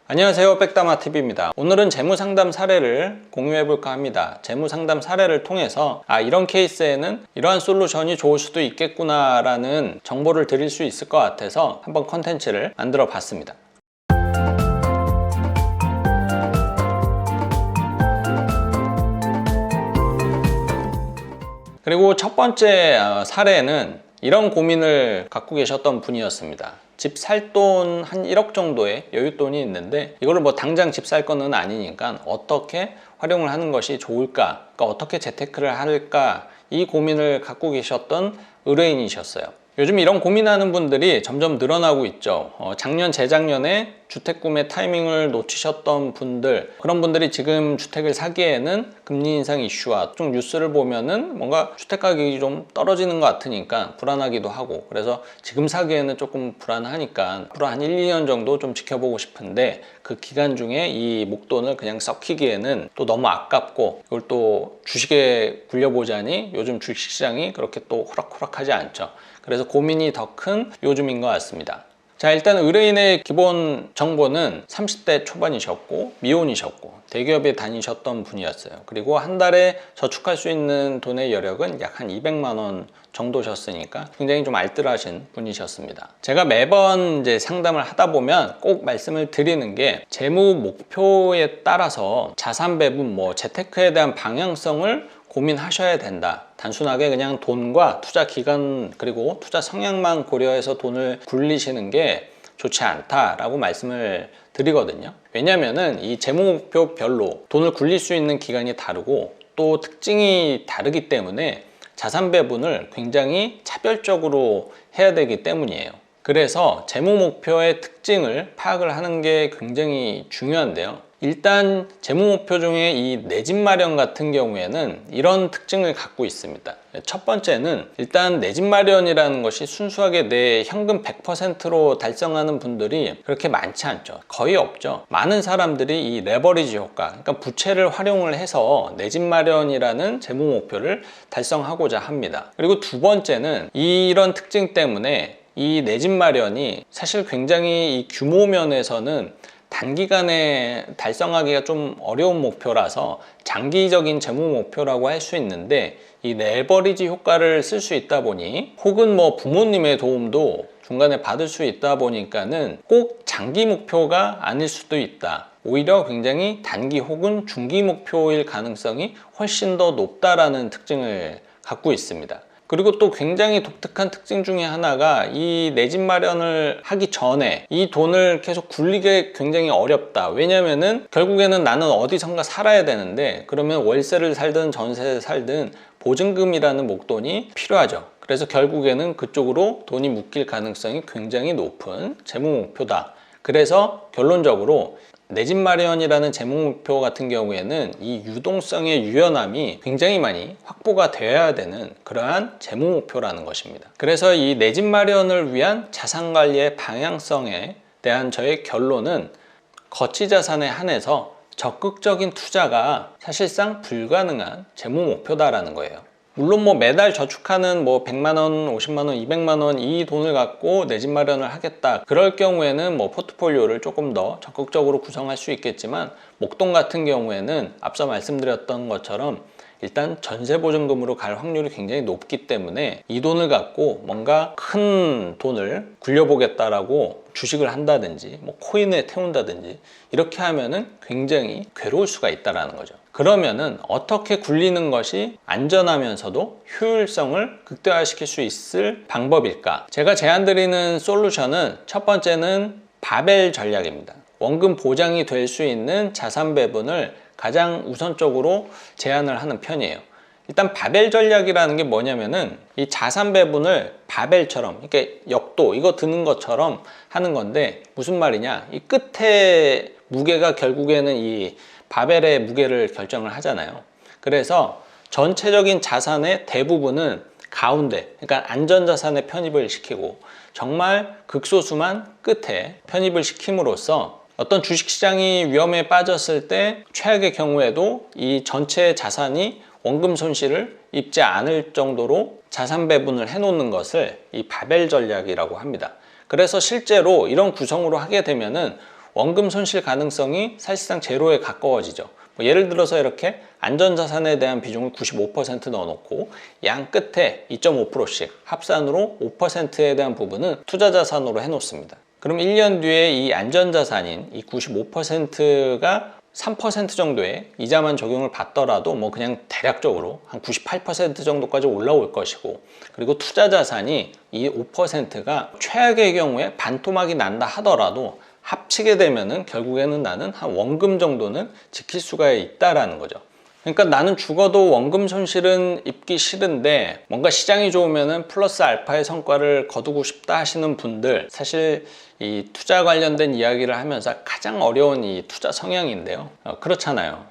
안녕하세요, 백다마TV입니다. 오늘은 재무상담 사례를 공유해 볼까 합니다. 재무상담 사례를 통해서 이런 케이스에는 이러한 솔루션이 좋을 수도 있겠구나 라는 정보를 드릴 수 있을 것 같아서 한번 컨텐츠를 만들어 봤습니다. 그리고 첫 번째 사례는 이런 고민을 갖고 계셨던 분이었습니다. 집 살 돈 한 1억 정도의 여윳돈이 있는데 이거를 뭐 당장 집 살 거는 아니니까 어떻게 활용을 하는 것이 좋을까, 그러니까 어떻게 재테크를 할까, 이 고민을 갖고 계셨던 의뢰인이셨어요. 요즘 이런 고민하는 분들이 점점 늘어나고 있죠. 작년, 재작년에 주택 구매 타이밍을 놓치셨던 분들, 그런 분들이 지금 주택을 사기에는 금리 인상 이슈와 좀 뉴스를 보면은 뭔가 주택 가격이 좀 떨어지는 것 같으니까 불안하기도 하고, 그래서 지금 사기에는 조금 불안하니까 앞으로 한 1, 2년 정도 좀 지켜보고 싶은데 그 기간 중에 이 목돈을 그냥 썩히기에는 또 너무 아깝고, 이걸 또 주식에 굴려보자니 요즘 주식시장이 그렇게 또 호락호락하지 않죠. 그래서 고민이 더 큰 요즘인 것 같습니다. 자, 일단 의뢰인의 기본 정보는 30대 초반이셨고 미혼이셨고 대기업에 다니셨던 분이었어요. 그리고 한 달에 저축할 수 있는 돈의 여력은 약 한 200만 원 정도셨으니까 굉장히 좀 알뜰하신 분이셨습니다. 제가 매번 이제 상담을 하다 보면 꼭 말씀을 드리는 게, 재무 목표에 따라서 자산 배분, 재테크에 대한 방향성을 고민하셔야 된다. 단순하게 그냥 돈과 투자 기간 그리고 투자 성향만 고려해서 돈을 굴리시는 게 좋지 않다라고 말씀을 드리거든요. 왜냐면은 이 재무 목표별로 돈을 굴릴 수 있는 기간이 다르고 또 특징이 다르기 때문에 자산 배분을 굉장히 차별적으로 해야 되기 때문이에요. 그래서 재무 목표의 특징을 파악을 하는 게 굉장히 중요한데요. 일단 재무 목표 중에 이 내 집 마련 같은 경우에는 이런 특징을 갖고 있습니다. 첫 번째는 일단 내 집 마련이라는 것이 순수하게 내 현금 100%로 달성하는 분들이 그렇게 많지 않죠. 거의 없죠. 많은 사람들이 이 레버리지 효과, 그러니까 부채를 활용을 해서 내 집 마련이라는 재무 목표를 달성하고자 합니다. 그리고 두 번째는 이런 특징 때문에 이 내 집 마련이 사실 굉장히 이 규모 면에서는 단기간에 달성하기가 좀 어려운 목표라서 장기적인 재무 목표라고 할 수 있는데, 이 레버리지 효과를 쓸 수 있다 보니, 혹은 부모님의 도움도 중간에 받을 수 있다 보니까는 꼭 장기 목표가 아닐 수도 있다. 오히려 굉장히 단기 혹은 중기 목표일 가능성이 훨씬 더 높다라는 특징을 갖고 있습니다. 그리고 또 굉장히 독특한 특징 중에 하나가, 이 내 집 마련을 하기 전에 이 돈을 계속 굴리기 굉장히 어렵다. 왜냐면은 결국에는 나는 어디선가 살아야 되는데, 그러면 월세를 살든 전세를 살든 보증금이라는 목돈이 필요하죠. 그래서 결국에는 그쪽으로 돈이 묶일 가능성이 굉장히 높은 재무 목표다. 그래서 결론적으로 내 집 마련이라는 재무 목표 같은 경우에는 이 유동성의 유연함이 굉장히 많이 확보가 되어야 되는 그러한 재무 목표라는 것입니다. 그래서 이 내 집 마련을 위한 자산 관리의 방향성에 대한 저의 결론은, 거치 자산에 한해서 적극적인 투자가 사실상 불가능한 재무 목표다라는 거예요. 물론 매달 저축하는 100만 원, 50만 원, 200만 원 이 돈을 갖고 내 집 마련을 하겠다. 그럴 경우에는 포트폴리오를 조금 더 적극적으로 구성할 수 있겠지만, 목돈 같은 경우에는 앞서 말씀드렸던 것처럼 일단 전세보증금으로 갈 확률이 굉장히 높기 때문에 이 돈을 갖고 뭔가 큰 돈을 굴려보겠다라고 주식을 한다든지 코인에 태운다든지 이렇게 하면은 굉장히 괴로울 수가 있다라는 거죠. 그러면은 어떻게 굴리는 것이 안전하면서도 효율성을 극대화시킬 수 있을 방법일까? 제가 제안드리는 솔루션은 첫 번째는 바벨 전략입니다. 원금 보장이 될 수 있는 자산 배분을 가장 우선적으로 제안을 하는 편이에요. 일단 바벨 전략이라는 게 뭐냐면은, 이 자산 배분을 바벨처럼, 이렇게 역도 이거 드는 것처럼 하는 건데, 무슨 말이냐, 이 끝에 무게가 결국에는 이 바벨의 무게를 결정을 하잖아요. 그래서 전체적인 자산의 대부분은 가운데, 그러니까 안전자산에 편입을 시키고 정말 극소수만 끝에 편입을 시킴으로써 어떤 주식시장이 위험에 빠졌을 때 최악의 경우에도 이 전체 자산이 원금 손실을 입지 않을 정도로 자산 배분을 해놓는 것을 이 바벨 전략이라고 합니다. 그래서 실제로 이런 구성으로 하게 되면은 원금 손실 가능성이 사실상 제로에 가까워지죠. 예를 들어서 이렇게 안전자산에 대한 비중을 95% 넣어놓고 양 끝에 2.5%씩 합산으로 5%에 대한 부분은 투자자산으로 해놓습니다. 그럼 1년 뒤에 이 안전자산인 이 95%가 3% 정도의 이자만 적용을 받더라도 뭐 그냥 대략적으로 한 98% 정도까지 올라올 것이고, 그리고 투자자산이 이 5%가 최악의 경우에 반토막이 난다 하더라도 합치게 되면은 결국에는 나는 한 원금 정도는 지킬 수가 있다라는 거죠. 그러니까 나는 죽어도 원금 손실은 입기 싫은데 뭔가 시장이 좋으면은 플러스 알파의 성과를 거두고 싶다 하시는 분들, 사실 이 투자 관련된 이야기를 하면서 가장 어려운 이 투자 성향인데요. 그렇잖아요.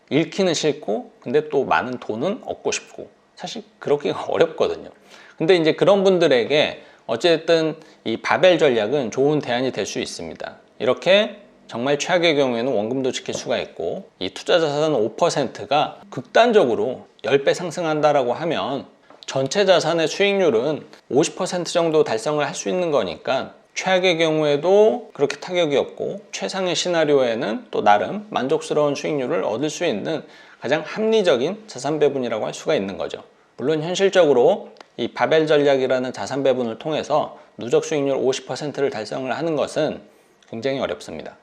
잃기는 싫고 근데 또 많은 돈은 얻고 싶고, 사실 그렇기가 어렵거든요. 근데 이제 그런 분들에게 어쨌든 이 바벨 전략은 좋은 대안이 될 수 있습니다. 이렇게 정말 최악의 경우에는 원금도 지킬 수가 있고, 이 투자 자산 5%가 극단적으로 10배 상승한다라고 하면 전체 자산의 수익률은 50% 정도 달성을 할 수 있는 거니까 최악의 경우에도 그렇게 타격이 없고 최상의 시나리오에는 또 나름 만족스러운 수익률을 얻을 수 있는 가장 합리적인 자산 배분이라고 할 수가 있는 거죠. 물론 현실적으로 이 바벨 전략이라는 자산 배분을 통해서 누적 수익률 50%를 달성을 하는 것은 굉장히 어렵습니다.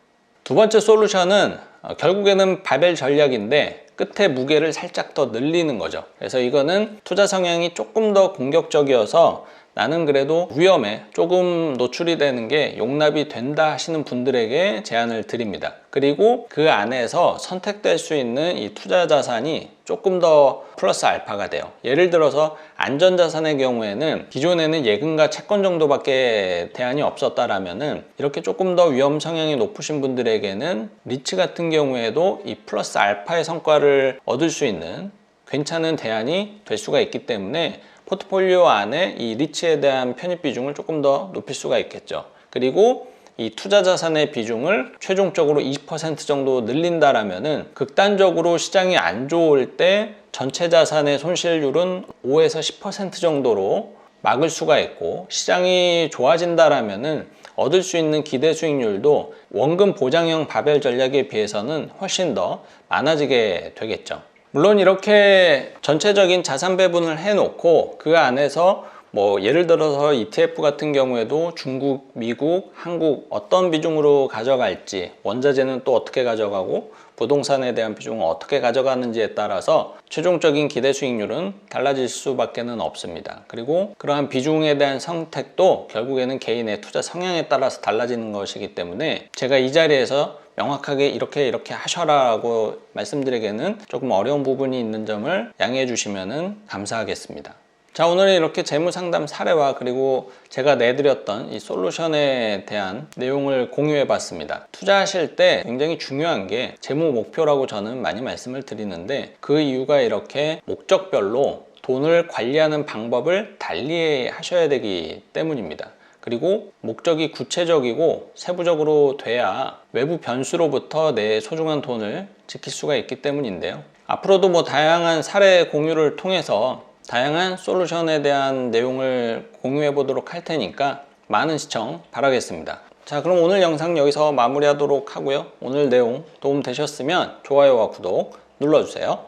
두 번째 솔루션은 결국에는 바벨 전략인데 끝에 무게를 살짝 더 늘리는 거죠. 그래서 이거는 투자 성향이 조금 더 공격적이어서 나는 그래도 위험에 조금 노출이 되는 게 용납이 된다 하시는 분들에게 제안을 드립니다. 그리고 그 안에서 선택될 수 있는 이 투자 자산이 조금 더 플러스 알파가 돼요. 예를 들어서 안전자산의 경우에는 기존에는 예금과 채권 정도밖에 대안이 없었다라면은 이렇게 조금 더 위험 성향이 높으신 분들에게는 리츠 같은 경우에도 이 플러스 알파의 성과를 얻을 수 있는 괜찮은 대안이 될 수가 있기 때문에 포트폴리오 안에 이 리츠에 대한 편입 비중을 조금 더 높일 수가 있겠죠. 그리고 이 투자 자산의 비중을 최종적으로 20% 정도 늘린다라면은 극단적으로 시장이 안 좋을 때 전체 자산의 손실률은 5에서 10% 정도로 막을 수가 있고, 시장이 좋아진다라면은 얻을 수 있는 기대 수익률도 원금 보장형 바벨 전략에 비해서는 훨씬 더 많아지게 되겠죠. 물론 이렇게 전체적인 자산 배분을 해놓고 그 안에서 뭐 예를 들어서 ETF 같은 경우에도 중국, 미국, 한국 어떤 비중으로 가져갈지, 원자재는 또 어떻게 가져가고 부동산에 대한 비중을 어떻게 가져가는지에 따라서 최종적인 기대 수익률은 달라질 수밖에 없습니다. 그리고 그러한 비중에 대한 선택도 결국에는 개인의 투자 성향에 따라서 달라지는 것이기 때문에 제가 이 자리에서 명확하게 이렇게 하셔라라고 말씀드리기에는 조금 어려운 부분이 있는 점을 양해해 주시면 감사하겠습니다. 자, 오늘은 이렇게 재무상담 사례와 그리고 제가 내드렸던 이 솔루션에 대한 내용을 공유해 봤습니다. 투자하실 때 굉장히 중요한 게 재무 목표라고 저는 많이 말씀을 드리는데, 그 이유가 이렇게 목적별로 돈을 관리하는 방법을 달리 하셔야 되기 때문입니다. 그리고 목적이 구체적이고 세부적으로 돼야 외부 변수로부터 내 소중한 돈을 지킬 수가 있기 때문인데요. 앞으로도 뭐 다양한 사례 공유를 통해서 다양한 솔루션에 대한 내용을 공유해 보도록 할 테니까 많은 시청 바라겠습니다. 자, 그럼 오늘 영상 여기서 마무리하도록 하고요. 오늘 내용 도움 되셨으면 좋아요와 구독 눌러주세요.